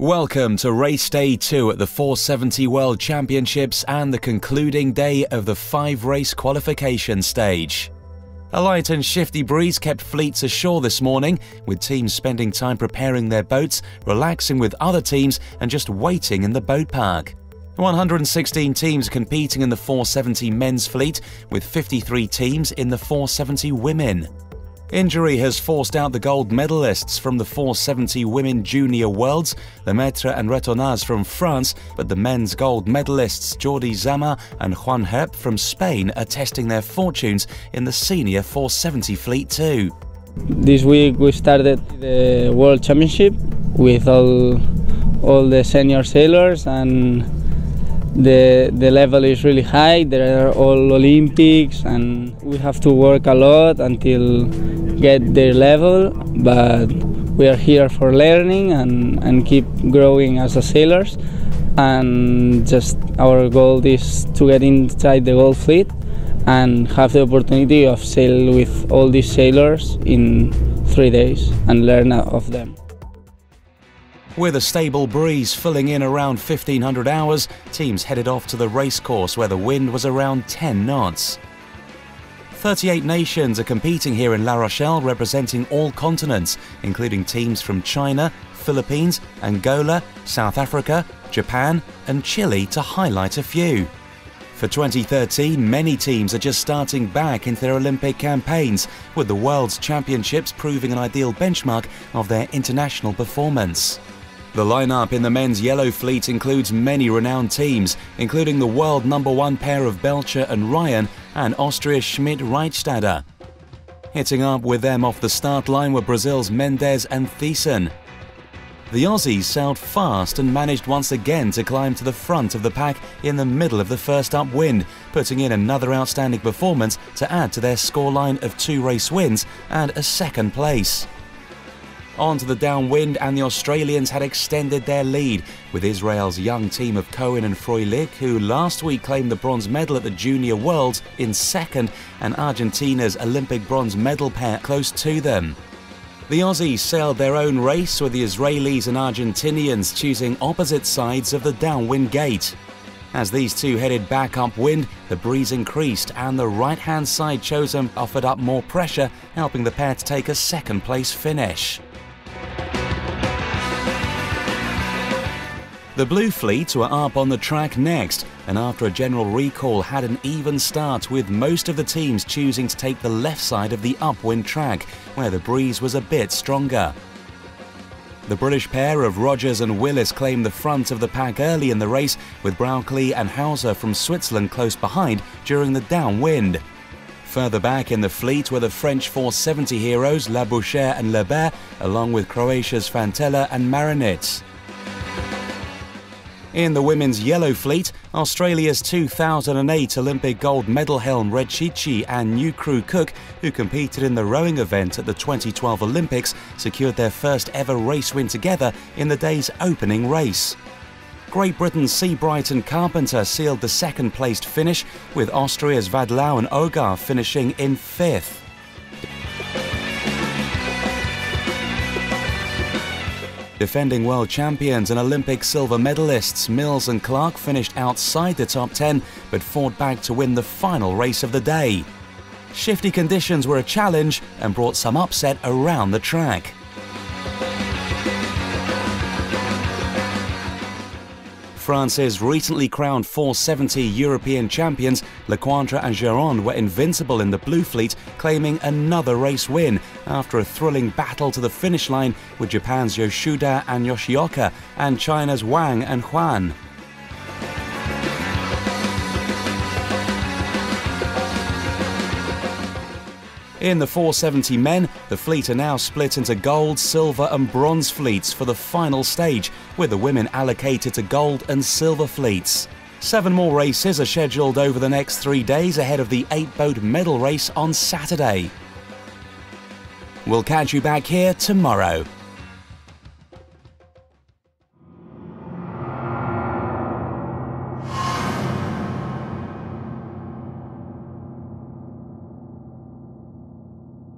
Welcome to race day 2 at the 470 World Championships and the concluding day of the 5-race qualification stage. A light and shifty breeze kept fleets ashore this morning, with teams spending time preparing their boats, relaxing with other teams and just waiting in the boat park. 116 teams competing in the 470 men's fleet, with 53 teams in the 470 women. Injury has forced out the gold medalists from the 470 Women Junior Worlds, Lemaitre and Retornaz from France, but the men's gold medalists Jordi Zama and Juan Herp from Spain are testing their fortunes in the senior 470 fleet too. This week we started the World Championship with all the senior sailors, and the level is really high. There are all Olympics and we have to work a lot until get their level, but we are here for learning and keep growing as a sailors, and just our goal is to get inside the gold fleet and have the opportunity of sail with all these sailors in 3 days and learn of them. With a stable breeze filling in around 1500 hours, teams headed off to the race course where the wind was around 10 knots. 38 nations are competing here in La Rochelle, representing all continents, including teams from China, Philippines, Angola, South Africa, Japan and Chile, to highlight a few. For 2013, many teams are just starting back into their Olympic campaigns, with the World's Championships proving an ideal benchmark of their international performance. The lineup in the men's yellow fleet includes many renowned teams, including the world #1 pair of Belcher and Ryan and Austria's Schmidt-Reichstatter. Hitting up with them off the start line were Brazil's Mendes and Thiessen. The Aussies sailed fast and managed once again to climb to the front of the pack in the middle of the first upwind, putting in another outstanding performance to add to their scoreline of 2 race wins and a second place. On to the downwind, and the Australians had extended their lead, with Israel's young team of Cohen and Froelich, who last week claimed the bronze medal at the Junior Worlds, in second, and Argentina's Olympic bronze medal pair close to them. The Aussies sailed their own race, with the Israelis and Argentinians choosing opposite sides of the downwind gate. As these two headed back upwind, the breeze increased and the right-hand side chosen offered up more pressure, helping the pair to take a second-place finish. The Blue Fleet were up on the track next, and after a general recall had an even start, with most of the teams choosing to take the left side of the upwind track, where the breeze was a bit stronger. The British pair of Rogers and Willis claimed the front of the pack early in the race, with Brownlee and Hauser from Switzerland close behind during the downwind. Further back in the fleet were the French 470 heroes Labouchere and Lebert, along with Croatia's Fantella and Marinitz. In the women's yellow fleet, Australia's 2008 Olympic gold medal helm Redshichi and new crew Cook, who competed in the rowing event at the 2012 Olympics, secured their first ever race win together in the day's opening race. Great Britain's Seabright and Carpenter sealed the second-placed finish, with Austria's Vadlau and Ogar finishing in 5th. Defending world champions and Olympic silver medalists Mills and Clark finished outside the top 10, but fought back to win the final race of the day. Shifty conditions were a challenge and brought some upset around the track. France's recently crowned 470 European champions Lecointre and Giron were invincible in the Blue Fleet, claiming another race win after a thrilling battle to the finish line with Japan's Yoshuda and Yoshioka and China's Wang and Huan. In the 470 men, the fleet are now split into gold, silver and bronze fleets for the final stage, with the women allocated to gold and silver fleets. 7 more races are scheduled over the next 3 days ahead of the 8-boat medal race on Saturday. We'll catch you back here tomorrow.